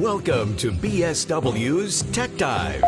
Welcome to BSW's Tech Dive.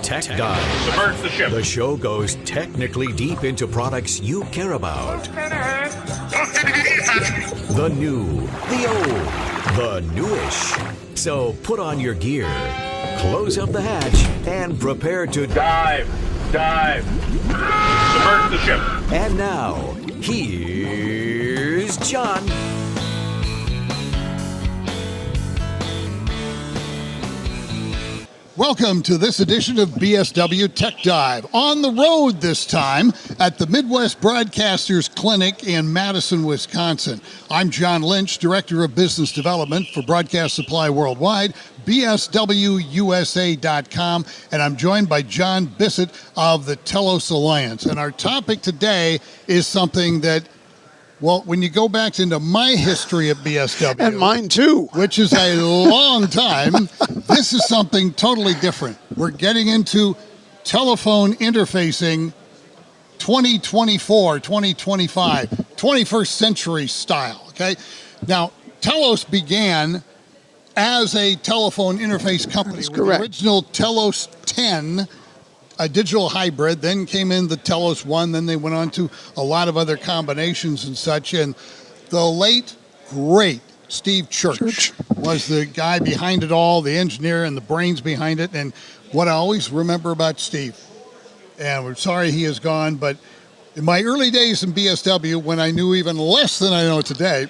Tech Dive. Submerge the ship. The show goes technically deep into products you care about. The new, the old, the newish. So put on your gear, close up the hatch, and prepare to Dive. Submerge the ship. And now, here's John. Welcome to this edition of BSW Tech Dive. On the road this time at the Midwest Broadcasters Clinic in Madison, Wisconsin. I'm John Lynch, Director of Business Development for Broadcast Supply Worldwide, BSWUSA.com, and I'm joined by John Bisset of the Telos Alliance. And our topic today is something that, well, when you go back into my history at BSW, and mine too, which is a long time, this is something totally different. We're getting into telephone interfacing 2024, 2025, 21st century style, okay? Now, Telos began as a telephone interface company. That's with correct. The original Telos 10, a digital hybrid, then came in the Telos 1, then they went on to a lot of other combinations and such, and the late, great Steve Church was the guy behind it all, the engineer and the brains behind it, and what I always remember about Steve, and we're sorry he is gone, but in my early days in BSW, when I knew even less than I know today,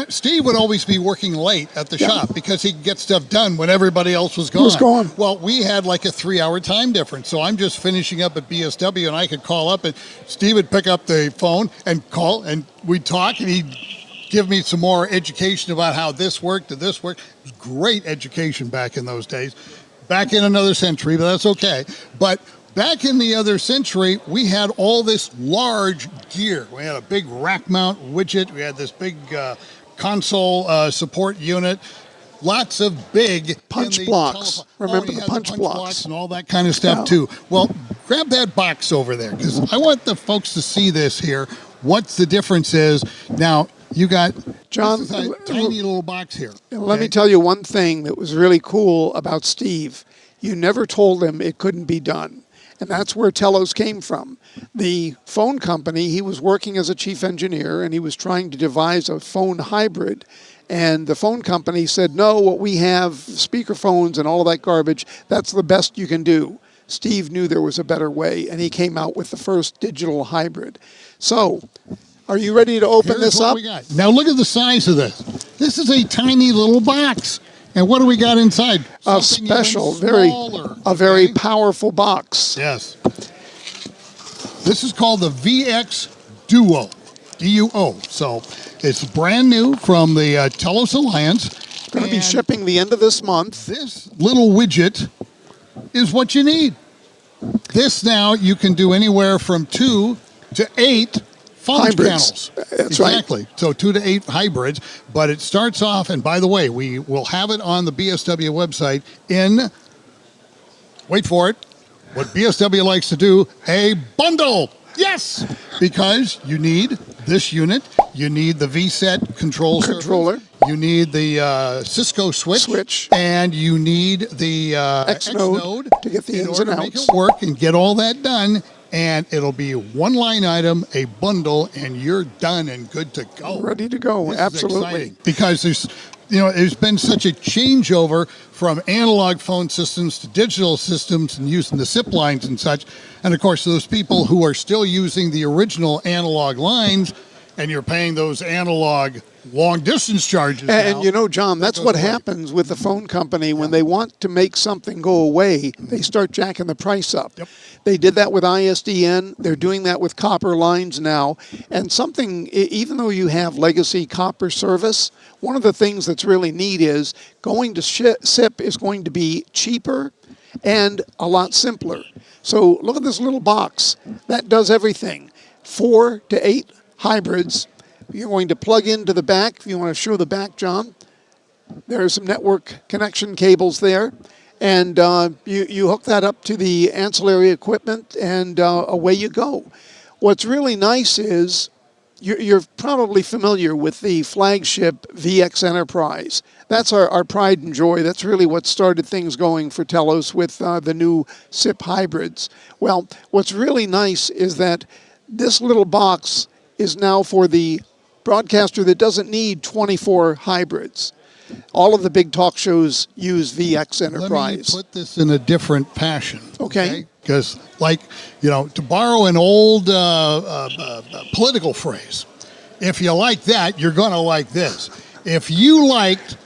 Steve would always be working late at the shop because he could get stuff done when everybody else was gone. Well, we had like a 3-hour time difference, so I'm just finishing up at BSW, and I could call up, and Steve would pick up the phone and call, and we'd talk, and he'd give me some more education about how this worked and this worked. It was great education back in those days. Back in another century, but that's okay. But back in the other century, we had all this large gear. We had a big rack mount widget. We had this big console support unit. Lots of big punch blocks. Remember the punch blocks and all that kind of stuff too. Well, grab that box over there because I want the folks to see this here. What the difference is. Now, you got, John, this is a tiny little box here. Let me tell you one thing that was really cool about Steve. You never told him it couldn't be done. And that's where Telos came from. The phone company, he was working as a chief engineer, and he was trying to devise a phone hybrid. And the phone company said, no, what we have, speakerphones and all of that garbage, that's the best you can do. Steve knew there was a better way, and he came out with the first digital hybrid. So, are you ready to open this up? We got. Now look at the size of this. This is a tiny little box. And what do we got inside? A special, very powerful box. Yes. This is called the VX Duo, D-U-O. So it's brand new from the Telos Alliance. Going to be shipping the end of this month. This little widget is what you need. This now you can do anywhere from 2 to 8 phone hybrids. panels. That's exactly. Right. So 2 to 8 hybrids, but it starts off, and by the way, we will have it on the BSW website in, wait for it, what BSW likes to do, a bundle. Yes, because you need this unit, you need the VSet controller, you need the Cisco switch, and you need the X node to get the ins and outs. Make it work and get all that done. And it'll be one line item, a bundle, and you're done and good to go. Ready to go, absolutely. Because there's been such a changeover from analog phone systems to digital systems and using the SIP lines and such. And of course, those people who are still using the original analog lines, and you're paying those analog long distance charges. And you know, John, that's what happens with the phone company when they want to make something go away. They start jacking the price up. Yep. They did that with ISDN. They're doing that with copper lines now. And something, even though you have legacy copper service, one of the things that's really neat is going to SIP is going to be cheaper and a lot simpler. So look at this little box. That does everything. 4 to 8 hybrids. You're going to plug into the back. If you want to show the back, John, there are some network connection cables there. And you hook that up to the ancillary equipment, and away you go. What's really nice is you're probably familiar with the flagship VX Enterprise. That's our pride and joy. That's really what started things going for Telos with the new SIP hybrids. Well, what's really nice is that this little box is now for the broadcaster that doesn't need 24 hybrids. All of the big talk shows use VX Enterprise. Let me put this in a different passion. Okay. Because, like, to borrow an old political phrase, if you like that, you're going to like this. If you liked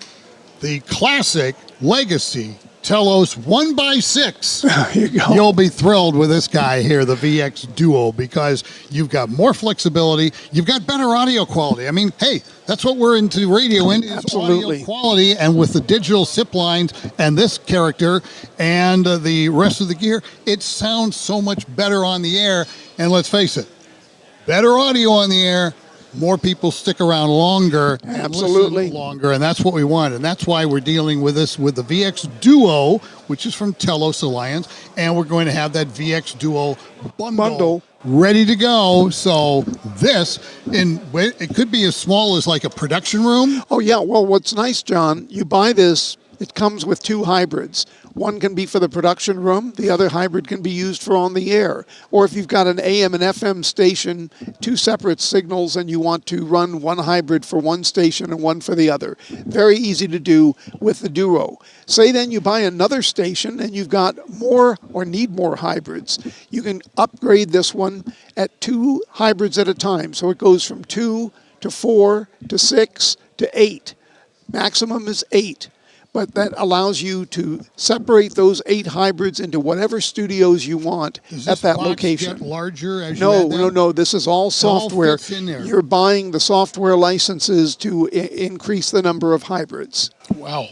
the classic legacy Telos 1x6, There you go. You'll be thrilled with this guy here, the VX Duo, because you've got more flexibility, you've got better audio quality. I mean, hey, that's what we're into radio in, is Absolutely. audio quality, and with the digital SIP lines and this character and the rest of the gear, it sounds so much better on the air. And let's face it, better audio on the air, more people stick around longer, and Absolutely. listen longer, and that's what we want. And that's why we're dealing with this with the VX Duo, which is from Telos Alliance, and we're going to have that VX Duo bundle ready to go. So this, it could be as small as like a production room. Oh, yeah. Well, what's nice, John, you buy this, it comes with two hybrids. One can be for the production room. The other hybrid can be used for on the air. Or if you've got an AM and FM station, two separate signals, and you want to run one hybrid for one station and one for the other. Very easy to do with the Duo. Say then you buy another station and you've got more or need more hybrids. You can upgrade this one at 2 hybrids at a time. So it goes from 2 to 4 to 6 to 8. Maximum is 8. But that allows you to separate those 8 hybrids into whatever studios you want at that location. Does this box get larger as you add them? No. This is all software. fits in there. You're buying the software licenses to increase the number of hybrids. Wow.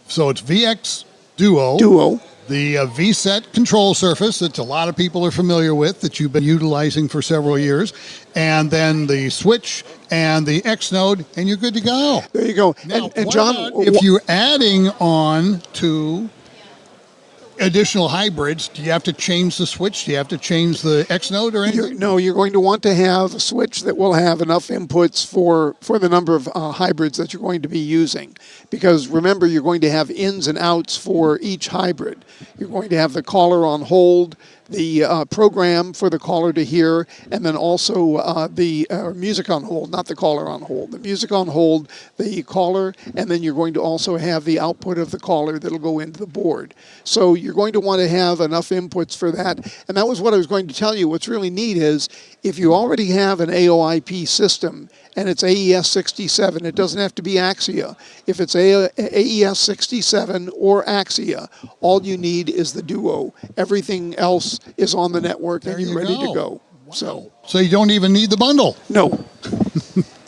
So it's VX Duo. The VSet control surface that a lot of people are familiar with, that you've been utilizing for several years, and then the switch and the X node, and you're good to go. There you go. Now, and what John, about if you're adding on to additional hybrids, do you have to change the switch? Do you have to change the X node or anything? you're going to want to have a switch that will have enough inputs for the number of hybrids that you're going to be using. Because remember, you're going to have ins and outs for each hybrid. You're going to have the caller on hold, the program for the caller to hear, and then also the music on hold, not the caller on hold. The music on hold, the caller, and then you're going to also have the output of the caller that'll go into the board. So you're going to want to have enough inputs for that. And that was what I was going to tell you. What's really neat is if you already have an AOIP system and it's AES 67, it doesn't have to be Axia. If it's AES 67 or Axia, all you need is the Duo. Everything else is on the network and you're ready to go. Wow. So you don't even need the bundle. No.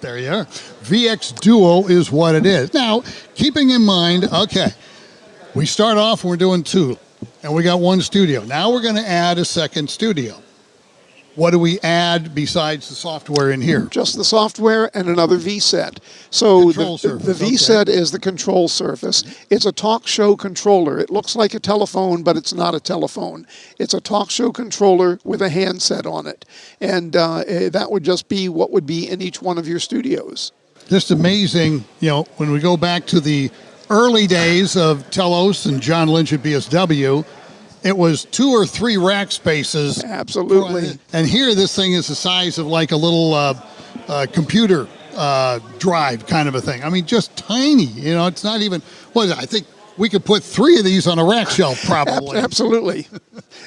There you are. VX Duo is what it is. Now, keeping in mind, okay, we start off, we're doing 2, and we got 1 studio. Now we're going to add a second studio. What do we add besides the software in here? Just the software and another VSet. So the VSet is the control surface. It's a talk show controller. It looks like a telephone, but it's not a telephone. It's a talk show controller with a handset on it. And that would just be what would be in each one of your studios. Just amazing, when we go back to the early days of Telos and John Lynch at BSW, it was 2 or 3 rack spaces. Absolutely. And here, this thing is the size of like a little computer drive kind of a thing. I mean, just tiny. It's not even, I think we could put 3 of these on a rack shelf probably. Absolutely.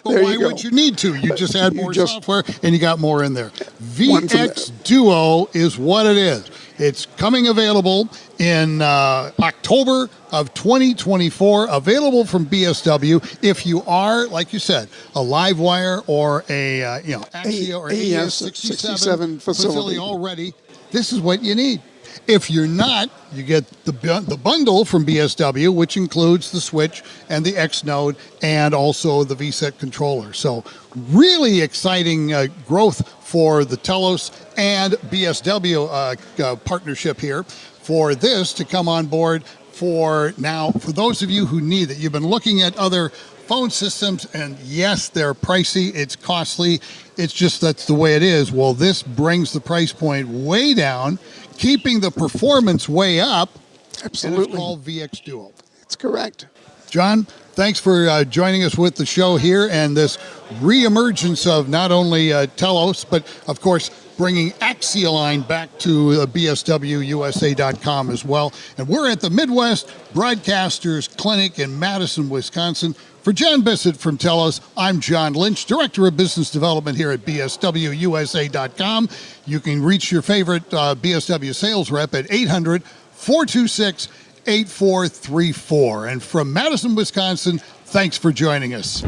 But why would you need to? You just add more software and you got more in there. VX Duo is what it is. It's coming available in October of 2024, available from BSW. If you are, like you said, a Livewire or a Axia or AES 67 facility already, this is what you need. If you're not, you get the bundle from BSW, which includes the switch and the X node and also the VSet controller. So really exciting growth for the Telos and BSW partnership here for this to come on board for those of you who need it. You've been looking at other phone systems, and yes, they're pricey, it's costly, it's just that's the way it is. Well, this brings the price point way down, keeping the performance way up. Absolutely. And it's called VX Duo. That's correct. John, thanks for joining us with the show here and this reemergence of not only Telos, but of course bringing Axioline back to BSWUSA.com as well. And we're at the Midwest Broadcasters Clinic in Madison, Wisconsin. For John Bisset from Telos, I'm John Lynch, Director of Business Development here at BSWUSA.com. You can reach your favorite BSW sales rep at 800-426-8434. And from Madison, Wisconsin, thanks for joining us.